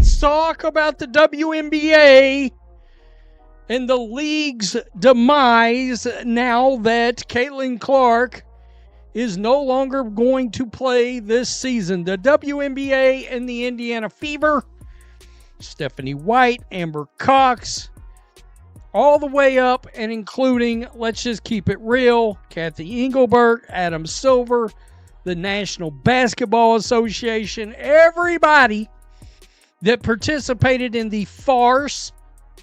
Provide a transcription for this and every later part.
Let's talk about the WNBA and the league's demise now that Caitlin Clark is no longer going to play this season. The WNBA and the Indiana Fever, Stephanie White, Amber Cox, all the way up and including, let's just keep it real, Kathy Engelbert, Adam Silver, the National Basketball Association, everybody that participated in the farce.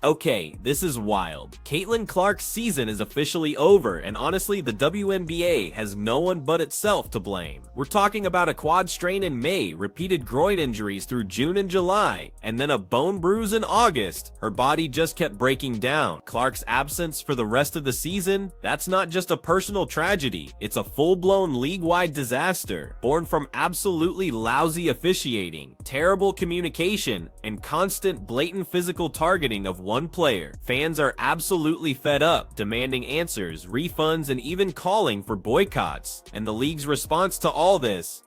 Okay, this is wild. Caitlin Clark's season is officially over, and honestly, the WNBA has no one but itself to blame. We're talking about a quad strain in May, repeated groin injuries through June and July, and then a bone bruise in August. Her body just kept breaking down. Clark's absence for the rest of the season, that's not just a personal tragedy, it's a full-blown league-wide disaster, born from absolutely lousy officiating, terrible communication, and constant blatant physical targeting of one player. Fans are absolutely fed up, demanding answers, refunds, and even calling for boycotts. And the league's response to all this?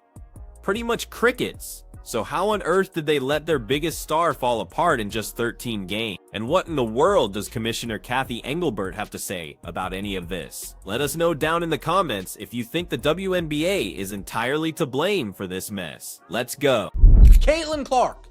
Pretty much crickets. So how on earth did they let their biggest star fall apart in just 13 games? And what in the world does Commissioner Kathy Engelbert have to say about any of this? Let us know down in the comments if you think the WNBA is entirely to blame for this mess. Let's go. Caitlin Clark,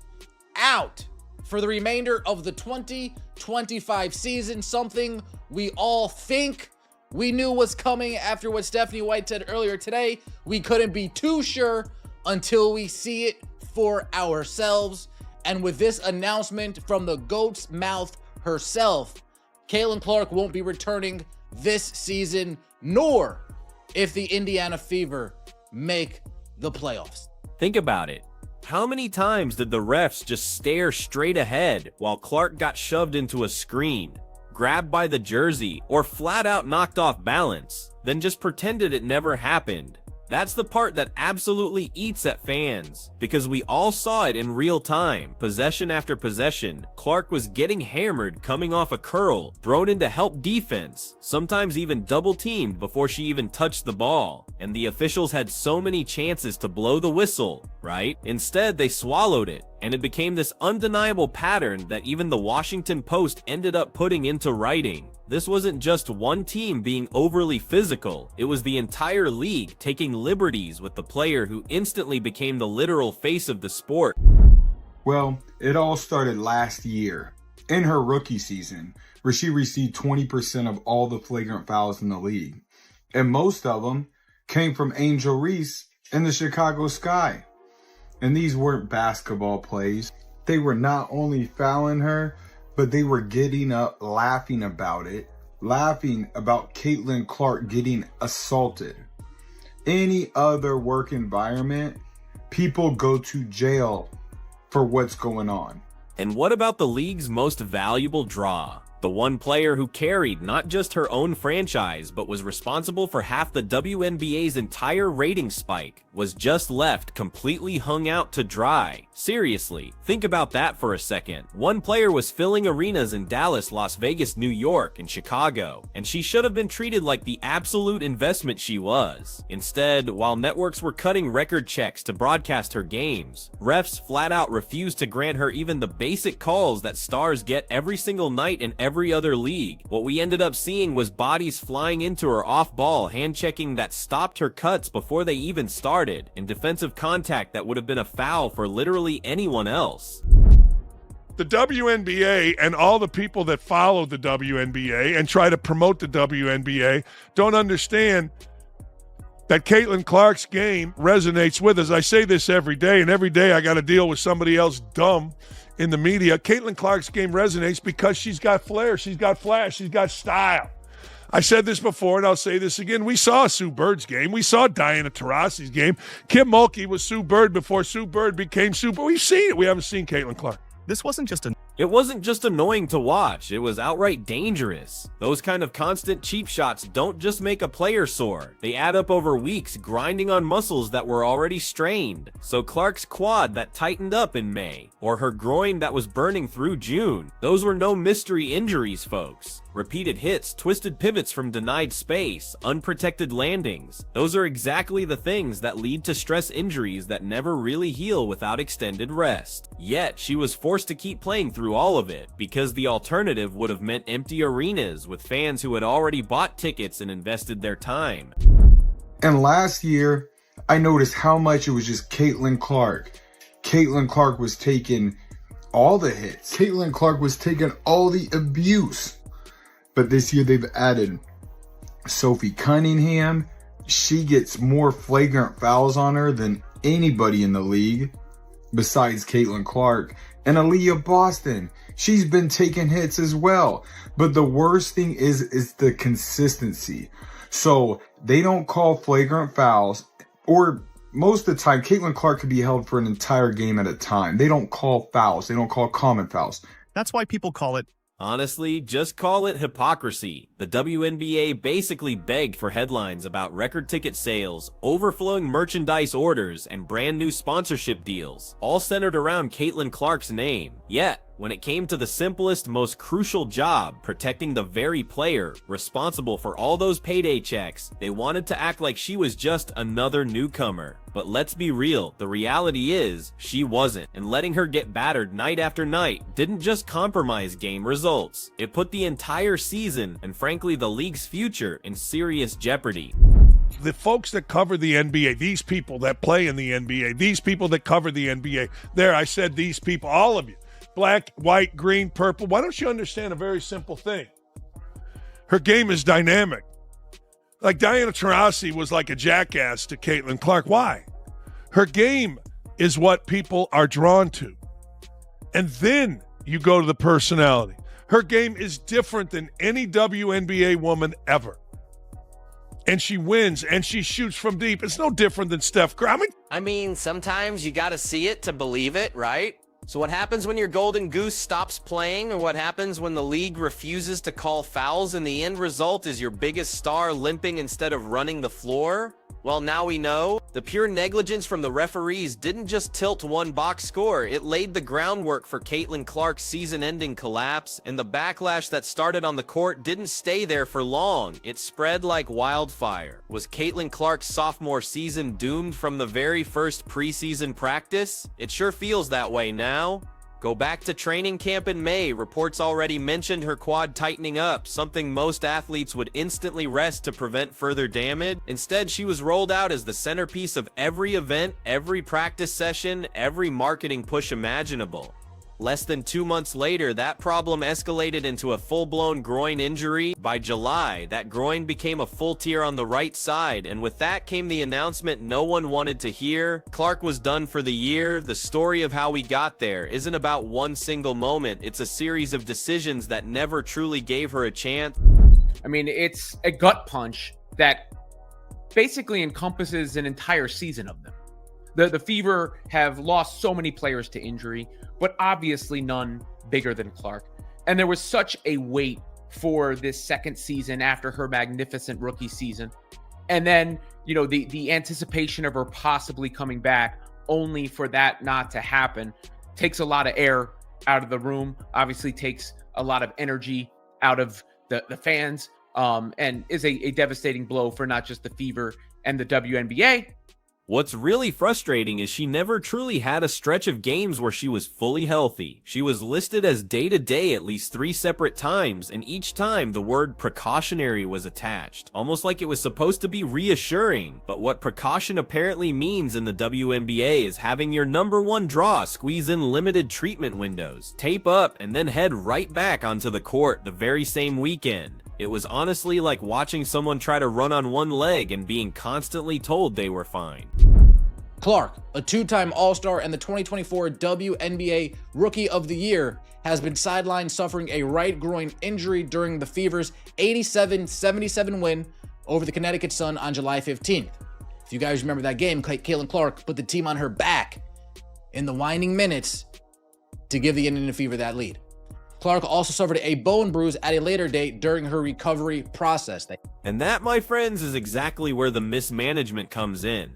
out for the remainder of the 2025 season, something we all think we knew was coming after what Stephanie White said earlier today. We couldn't be too sure until we see it for ourselves. And with this announcement from the goat's mouth herself, Caitlin Clark won't be returning this season, nor if the Indiana Fever make the playoffs. Think about it. How many times did the refs just stare straight ahead while Clark got shoved into a screen, grabbed by the jersey, or flat out knocked off balance, then just pretended it never happened? That's the part that absolutely eats at fans, because we all saw it in real time. Possession after possession, Clark was getting hammered coming off a curl, thrown into help defense, sometimes even double teamed before she even touched the ball. And the officials had so many chances to blow the whistle, right? Instead, they swallowed it, and it became this undeniable pattern that even the Washington Post ended up putting into writing. This wasn't just one team being overly physical, it was the entire league taking liberties with the player who instantly became the literal face of the sport. Well, it all started last year, in her rookie season, where she received 20% of all the flagrant fouls in the league. And most of them came from Angel Reese in the Chicago Sky. And these weren't basketball plays. They were not only fouling her, but they were getting up, laughing about it, laughing about Caitlin Clark getting assaulted. Any other work environment, people go to jail for what's going on. And what about the league's most valuable draw? The one player who carried not just her own franchise, but was responsible for half the WNBA's entire rating spike, was just left completely hung out to dry. Seriously, think about that for a second. One player was filling arenas in Dallas, Las Vegas, New York, and Chicago, and she should have been treated like the absolute investment she was. Instead, while networks were cutting record checks to broadcast her games, refs flat out refused to grant her even the basic calls that stars get every single night in every other league. What we ended up seeing was bodies flying into her off-ball hand-checking that stopped her cuts before they even started, and defensive contact that would have been a foul for literally anyone else. The WNBA and all the people that follow the WNBA and try to promote the WNBA don't understand that Caitlin Clark's game resonates with us. I say this every day, and every day I got to deal with somebody else dumb in the media. Caitlin Clark's game resonates because she's got flair, she's got flash, she's got style. I said this before, and I'll say this again. We saw Sue Bird's game. We saw Diana Taurasi's game. Kim Mulkey was Sue Bird before Sue Bird became Sue Bird. We've seen it. We haven't seen Caitlin Clark. It wasn't just annoying to watch, it was outright dangerous. Those kind of constant cheap shots don't just make a player sore, they add up over weeks, grinding on muscles that were already strained. So Clark's quad that tightened up in May, or her groin that was burning through June, those were no mystery injuries, folks. Repeated hits, twisted pivots from denied space, unprotected landings. Those are exactly the things that lead to stress injuries that never really heal without extended rest. Yet, she was forced to keep playing through all of it, because the alternative would have meant empty arenas with fans who had already bought tickets and invested their time. And last year, I noticed how much it was just Caitlin Clark. Caitlin Clark was taking all the hits. Caitlin Clark was taking all the abuse. But this year they've added Sophie Cunningham. She gets more flagrant fouls on her than anybody in the league besides Caitlin Clark. And Aaliyah Boston, she's been taking hits as well. But the worst thing is the consistency. So they don't call flagrant fouls, or most of the time, Caitlin Clark could be held for an entire game at a time. They don't call fouls. They don't call common fouls. That's why people call it. Honestly, just call it hypocrisy. The WNBA basically begged for headlines about record ticket sales, overflowing merchandise orders, and brand new sponsorship deals, all centered around Caitlin Clark's name. Yet, when it came to the simplest, most crucial job, protecting the very player responsible for all those payday checks, they wanted to act like she was just another newcomer. But let's be real, the reality is, she wasn't, and letting her get battered night after night didn't just compromise game results. It put the entire season, and frankly the league's future, in serious jeopardy. The folks that cover the NBA, these people that play in the NBA, these people that cover the NBA, there, I said these people, all of you, black, white, green, purple, why don't you understand a very simple thing? Her game is dynamic. Like Diana Taurasi was like a jackass to Caitlin Clark. Why? Her game is what people are drawn to. And then you go to the personality. Her game is different than any WNBA woman ever. And she wins, and she shoots from deep. It's no different than Steph Curry. I mean, sometimes you gotta see it to believe it, right? So what happens when your golden goose stops playing, or what happens when the league refuses to call fouls and the end result is your biggest star limping instead of running the floor? Well, now we know. The pure negligence from the referees didn't just tilt one box score, it laid the groundwork for Caitlin Clark's season-ending collapse, and the backlash that started on the court didn't stay there for long. It spread like wildfire. Was Caitlin Clark's sophomore season doomed from the very first preseason practice? It sure feels that way now. Go back to training camp in May. Reports already mentioned her quad tightening up, something most athletes would instantly rest to prevent further damage. Instead, she was rolled out as the centerpiece of every event, every practice session, every marketing push imaginable. Less than 2 months later, that problem escalated into a full-blown groin injury. By July, that groin became a full tear on the right side, and with that came the announcement no one wanted to hear. Clark was done for the year. The story of how we got there isn't about one single moment. It's a series of decisions that never truly gave her a chance. I mean, it's a gut punch that basically encompasses an entire season of them. The Fever have lost so many players to injury, but obviously none bigger than Clark. And there was such a wait for this second season after her magnificent rookie season. And then, you know, the anticipation of her possibly coming back, only for that not to happen, takes a lot of air out of the room, obviously takes a lot of energy out of the fans, and is a devastating blow for not just the Fever and the WNBA. What's really frustrating is she never truly had a stretch of games where she was fully healthy. She was listed as day-to-day at least 3 separate times, and each time the word precautionary was attached, almost like it was supposed to be reassuring. But what precaution apparently means in the WNBA is having your #1 draw squeeze in limited treatment windows, tape up, and then head right back onto the court the very same weekend. It was honestly like watching someone try to run on one leg and being constantly told they were fine. Clark, a 2-time All-Star and the 2024 WNBA Rookie of the Year, has been sidelined suffering a right groin injury during the Fever's 87-77 win over the Connecticut Sun on July 15th. If you guys remember that game, Caitlin Clark put the team on her back in the winding minutes to give the Indiana Fever that lead. Clark also suffered a bone bruise at a later date during her recovery process. And that, my friends, is exactly where the mismanagement comes in.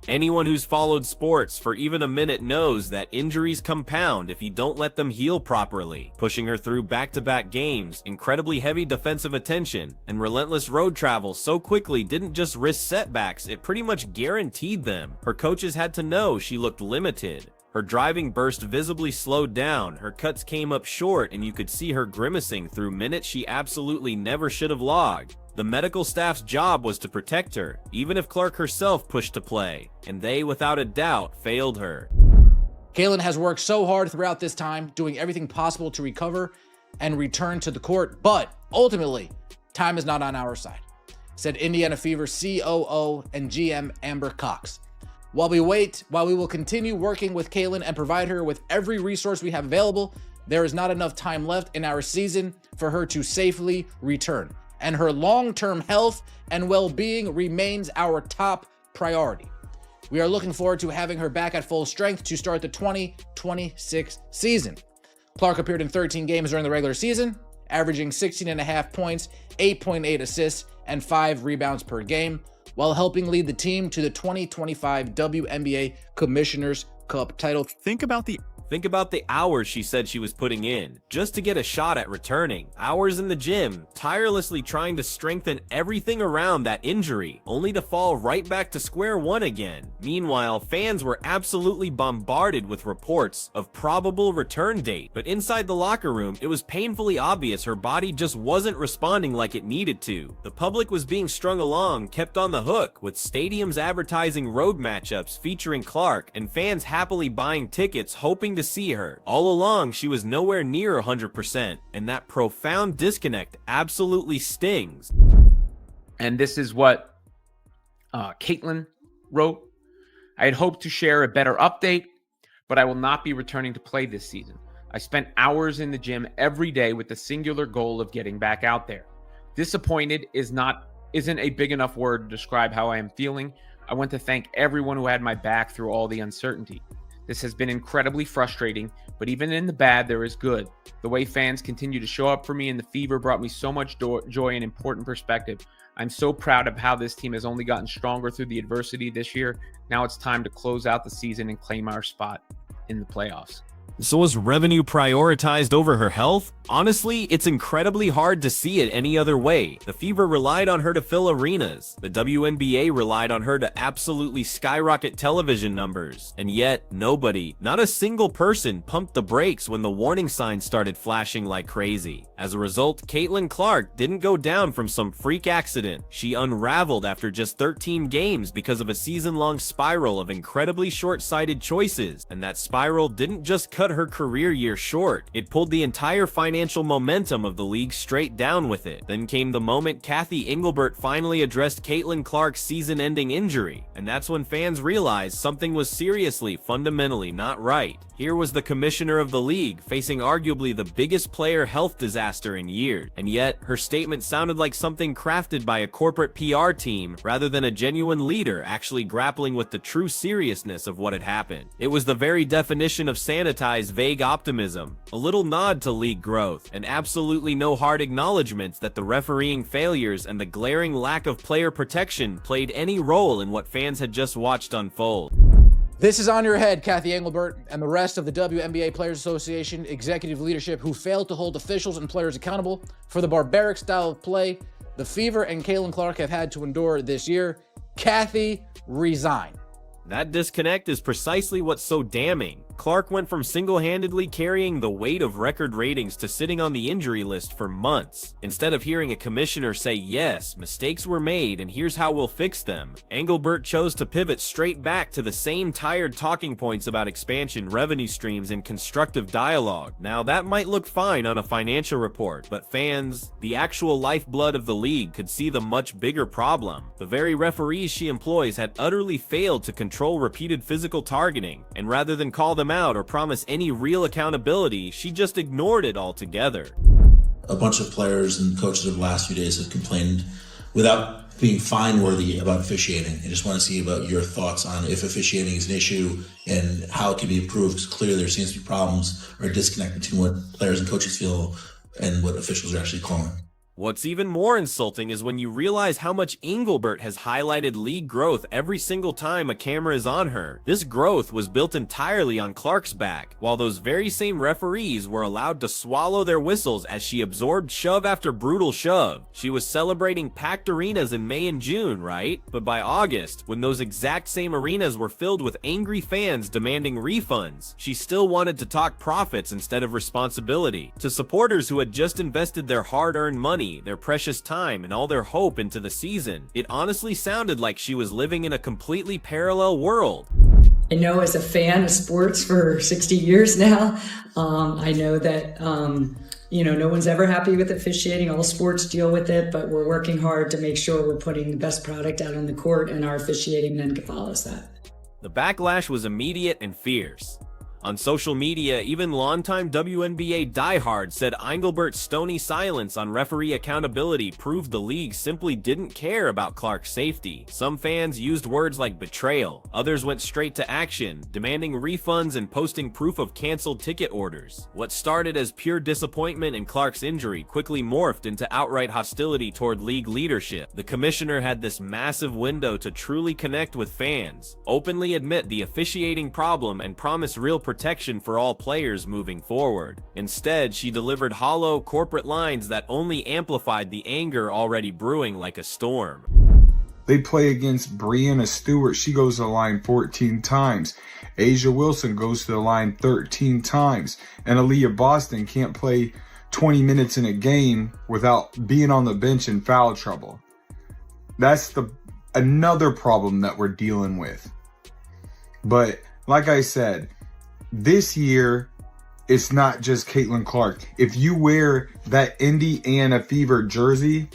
Anyone who's followed sports for even a minute knows that injuries compound if you don't let them heal properly. Pushing her through back-to-back games, incredibly heavy defensive attention, and relentless road travel so quickly didn't just risk setbacks, it pretty much guaranteed them. Her coaches had to know she looked limited. Her driving burst visibly slowed down, her cuts came up short, and you could see her grimacing through minutes she absolutely never should have logged. The medical staff's job was to protect her, even if Clark herself pushed to play, and they, without a doubt, failed her. Caitlin has worked so hard throughout this time, doing everything possible to recover and return to the court, but ultimately, time is not on our side, said Indiana Fever COO and GM Amber Cox. While we will continue working with Caitlin and provide her with every resource we have available, there is not enough time left in our season for her to safely return, and her long-term health and well-being remains our top priority. We are looking forward to having her back at full strength to start the 2026 season. Clark appeared in 13 games during the regular season, averaging 16.5 points, 8.8 assists, and 5 rebounds per game, while helping lead the team to the 2025 WNBA Commissioner's Cup title. Think about the hours she said she was putting in, just to get a shot at returning. Hours in the gym, tirelessly trying to strengthen everything around that injury, only to fall right back to square one again. Meanwhile, fans were absolutely bombarded with reports of probable return date, but inside the locker room, it was painfully obvious her body just wasn't responding like it needed to. The public was being strung along, kept on the hook, with stadiums advertising road matchups featuring Clark, and fans happily buying tickets hoping to see her. All along, she was nowhere near 100%, and that profound disconnect absolutely stings. And this is what Caitlin wrote. I had hoped to share a better update, but I will not be returning to play this season. I spent hours in the gym every day with the singular goal of getting back out there. Disappointed isn't a big enough word to describe how I am feeling. I want to thank everyone who had my back through all the uncertainty. This has been incredibly frustrating, but even in the bad, there is good. The way fans continue to show up for me in the Fever brought me so much joy and important perspective. I'm so proud of how this team has only gotten stronger through the adversity this year. Now it's time to close out the season and claim our spot in the playoffs. So was revenue prioritized over her health? Honestly, it's incredibly hard to see it any other way. The Fever relied on her to fill arenas. The WNBA relied on her to absolutely skyrocket television numbers. And yet, nobody, not a single person, pumped the brakes when the warning signs started flashing like crazy. As a result, Caitlin Clark didn't go down from some freak accident. She unraveled after just 13 games because of a season-long spiral of incredibly short-sighted choices. And that spiral didn't just cut her career year short, it pulled the entire financial momentum of the league straight down with it. Then came the moment Kathy Engelbert finally addressed Caitlin Clark's season-ending injury, and that's when fans realized something was seriously, fundamentally not right. Here was the commissioner of the league facing arguably the biggest player health disaster in years, and yet her statement sounded like something crafted by a corporate PR team rather than a genuine leader actually grappling with the true seriousness of what had happened. It was the very definition of sanitized vague optimism, a little nod to league growth, and absolutely no hard acknowledgments that the refereeing failures and the glaring lack of player protection played any role in what fans had just watched unfold. This is on your head, Kathy Engelbert and the rest of the WNBA Players Association executive leadership who failed to hold officials and players accountable for the barbaric style of play the Fever and Caitlin Clark have had to endure this year. Kathy, resign. That disconnect is precisely what's so damning. Clark went from single-handedly carrying the weight of record ratings to sitting on the injury list for months. Instead of hearing a commissioner say, yes, mistakes were made and here's how we'll fix them, Engelbert chose to pivot straight back to the same tired talking points about expansion, revenue streams, and constructive dialogue. Now, that might look fine on a financial report, but fans, the actual lifeblood of the league, could see the much bigger problem. The very referees she employs had utterly failed to control repeated physical targeting, and rather than call them out or promise any real accountability, she just ignored it altogether. A bunch of players and coaches over the last few days have complained without being fine-worthy about officiating. I just want to see about your thoughts on if officiating is an issue and how it can be improved, because clearly there seems to be problems or a disconnect between what players and coaches feel and what officials are actually calling. What's even more insulting is when you realize how much Engelbert has highlighted league growth every single time a camera is on her. This growth was built entirely on Clark's back, while those very same referees were allowed to swallow their whistles as she absorbed shove after brutal shove. She was celebrating packed arenas in May and June, right? But by August, when those exact same arenas were filled with angry fans demanding refunds, she still wanted to talk profits instead of responsibility. To supporters who had just invested their hard-earned money, their precious time, and all their hope into the season, it honestly sounded like she was living in a completely parallel world. I know as a fan of sports for 60 years now, I know that, no one's ever happy with officiating. All sports deal with it, but we're working hard to make sure we're putting the best product out on the court, and our officiating then follows that. The backlash was immediate and fierce. On social media, even longtime WNBA diehards said Engelbert's stony silence on referee accountability proved the league simply didn't care about Clark's safety. Some fans used words like betrayal, others went straight to action, demanding refunds and posting proof of canceled ticket orders. What started as pure disappointment in Clark's injury quickly morphed into outright hostility toward league leadership. The commissioner had this massive window to truly connect with fans, openly admit the officiating problem, and promise real protection for all players moving forward. Instead, she delivered hollow corporate lines that only amplified the anger already brewing like a storm. They play against Breanna Stewart. She goes to the line 14 times. Asia Wilson goes to the line 13 times. And Aaliyah Boston can't play 20 minutes in a game without being on the bench in foul trouble. That's another problem that we're dealing with. But like I said, this year, it's not just Caitlin Clark. If you wear that Indiana Fever jersey,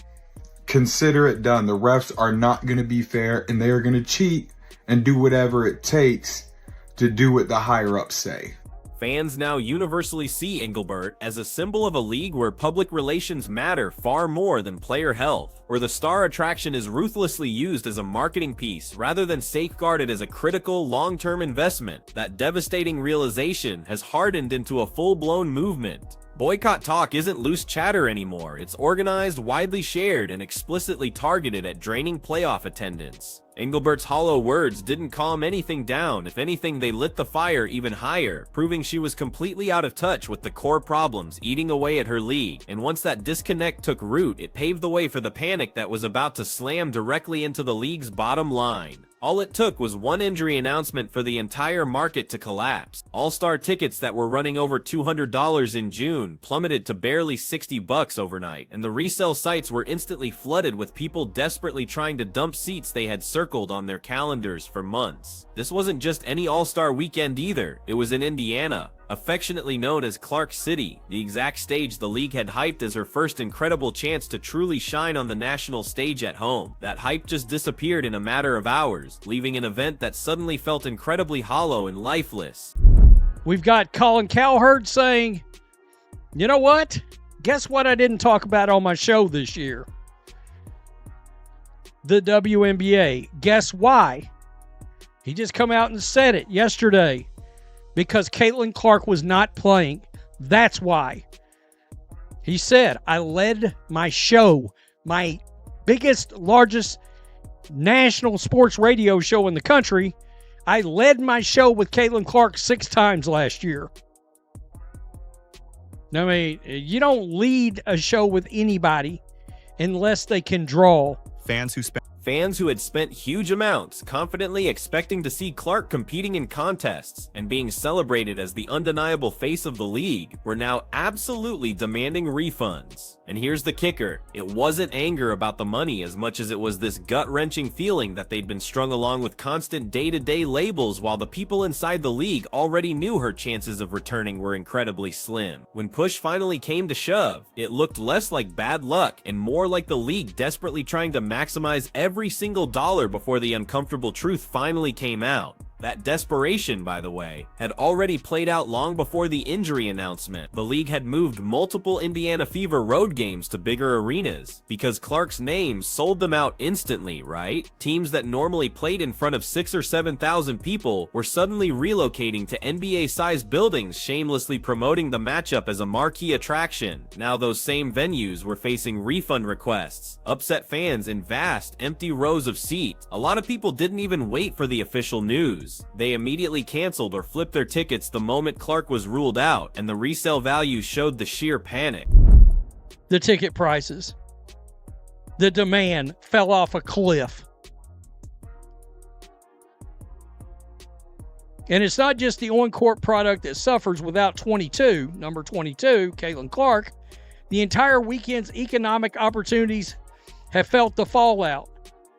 consider it done. The refs are not going to be fair, and they are going to cheat and do whatever it takes to do what the higher-ups say. Fans now universally see Engelbert as a symbol of a league where public relations matter far more than player health, where the star attraction is ruthlessly used as a marketing piece rather than safeguarded as a critical long-term investment. That devastating realization has hardened into a full-blown movement. Boycott talk isn't loose chatter anymore. It's organized, widely shared, and explicitly targeted at draining playoff attendance. Engelbert's hollow words didn't calm anything down. If anything, they lit the fire even higher, proving she was completely out of touch with the core problems eating away at her league. And once that disconnect took root, it paved the way for the panic that was about to slam directly into the league's bottom line. All it took was one injury announcement for the entire market to collapse. All-star tickets that were running over $200 in June plummeted to barely $60 overnight, and the resale sites were instantly flooded with people desperately trying to dump seats they had circled on their calendars for months. This wasn't just any All-Star weekend either. It was in Indiana, affectionately known as Clark City, the exact stage the league had hyped as her first incredible chance to truly shine on the national stage at home. That hype just disappeared in a matter of hours, leaving an event that suddenly felt incredibly hollow and lifeless. We've got Colin Cowherd saying, you know what? Guess what I didn't talk about on my show this year? The WNBA. Guess why? He just come out and said it yesterday. Because Caitlin Clark was not playing. That's why. He said, I led my show, my biggest, largest national sports radio show in the country. I led my show with Caitlin Clark 6 times last year. I mean, you don't lead a show with anybody unless they can draw. Fans who had spent huge amounts confidently expecting to see Clark competing in contests and being celebrated as the undeniable face of the league were now absolutely demanding refunds. And here's the kicker, it wasn't anger about the money as much as it was this gut-wrenching feeling that they'd been strung along with constant day-to-day labels while the people inside the league already knew her chances of returning were incredibly slim. When push finally came to shove, it looked less like bad luck and more like the league desperately trying to maximize every single dollar before the uncomfortable truth finally came out. That desperation, by the way, had already played out long before the injury announcement. The league had moved multiple Indiana Fever road games to bigger arenas because Clark's name sold them out instantly, right? Teams that normally played in front of 6,000 or 7,000 people were suddenly relocating to NBA-sized buildings, shamelessly promoting the matchup as a marquee attraction. Now those same venues were facing refund requests, upset fans in vast, empty rows of seats. A lot of people didn't even wait for the official news. They immediately canceled or flipped their tickets the moment Clark was ruled out, and the resale value showed the sheer panic. The ticket prices, the demand fell off a cliff. And it's not just the on-court product that suffers without number 22, Caitlin Clark. The entire weekend's economic opportunities have felt the fallout.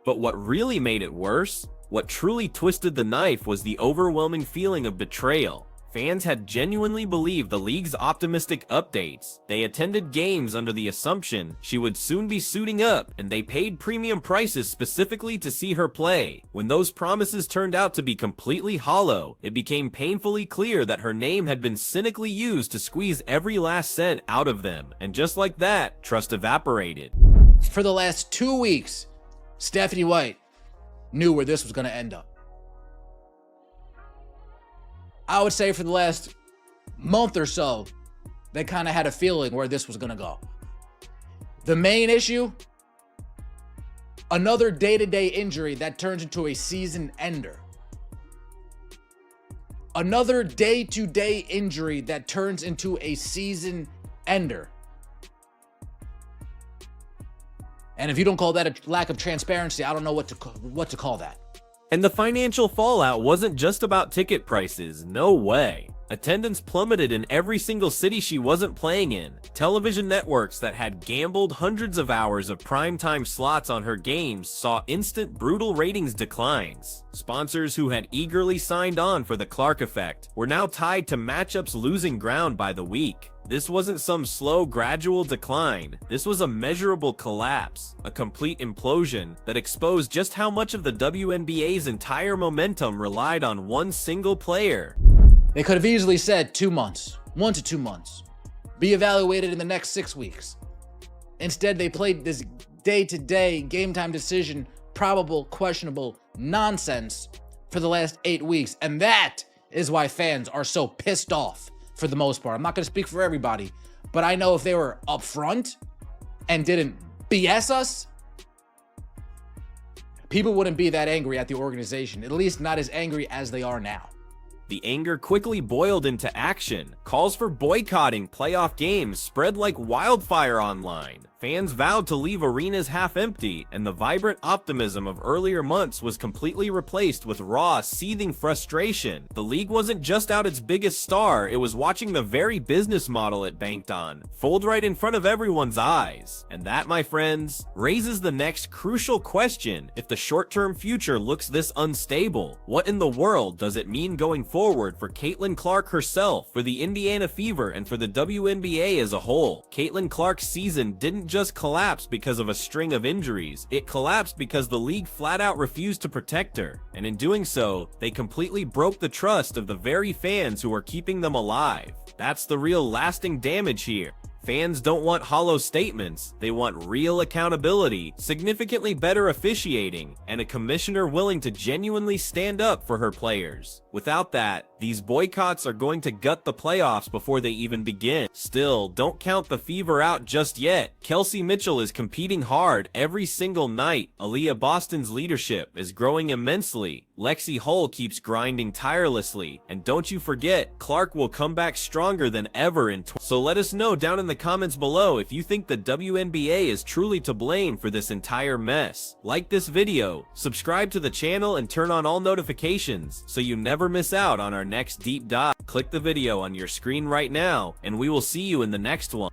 But what really made it worse, what truly twisted the knife, was the overwhelming feeling of betrayal. Fans had genuinely believed the league's optimistic updates. They attended games under the assumption she would soon be suiting up, and they paid premium prices specifically to see her play. When those promises turned out to be completely hollow, it became painfully clear that her name had been cynically used to squeeze every last cent out of them. And just like that, trust evaporated. For the last 2 weeks, Stephanie White knew where this was going to end up. I would say for the last month or so, they kind of had a feeling where this was going to go. The main issue, another day-to-day injury that turns into a season ender. Another day-to-day injury that turns into a season ender. And if you don't call that a lack of transparency, I don't know what to call that. And the financial fallout wasn't just about ticket prices, no way. Attendance plummeted in every single city she wasn't playing in. Television networks that had gambled hundreds of hours of primetime slots on her games saw instant brutal ratings declines. Sponsors who had eagerly signed on for the Clark effect were now tied to matchups losing ground by the week. This wasn't some slow, gradual decline. This was a measurable collapse, a complete implosion that exposed just how much of the WNBA's entire momentum relied on one single player. They could have easily said 2 months, 1 to 2 months, be evaluated in the next 6 weeks. Instead, they played this day-to-day, game-time decision, probable, questionable nonsense for the last 8 weeks. And that is why fans are so pissed off for the most part. I'm not going to speak for everybody, but I know if they were upfront and didn't BS us, people wouldn't be that angry at the organization, at least not as angry as they are now. The anger quickly boiled into action. Calls for boycotting playoff games spread like wildfire online. Fans vowed to leave arenas half empty, and the vibrant optimism of earlier months was completely replaced with raw, seething frustration. The league wasn't just out its biggest star, it was watching the very business model it banked on fold right in front of everyone's eyes. And that, my friends, raises the next crucial question. If the short-term future looks this unstable, what in the world does it mean going forward for Caitlin Clark herself, for the Indiana Fever, and for the WNBA as a whole? Caitlin Clark's season didn't just collapse because of a string of injuries. It collapsed because the league flat out refused to protect her, and in doing so, they completely broke the trust of the very fans who are keeping them alive. That's the real lasting damage here. Fans don't want hollow statements, they want real accountability, significantly better officiating, and a commissioner willing to genuinely stand up for her players. Without that, these boycotts are going to gut the playoffs before they even begin. Still, don't count the Fever out just yet. Kelsey Mitchell is competing hard every single night. Aaliyah Boston's leadership is growing immensely. Lexi Hull keeps grinding tirelessly. And don't you forget, Clark will come back stronger than ever in So let us know down in the comments below if you think the WNBA is truly to blame for this entire mess. Like this video, subscribe to the channel, and turn on all notifications so you never miss out on our next deep dive. Click the video on your screen right now, and we will see you in the next one.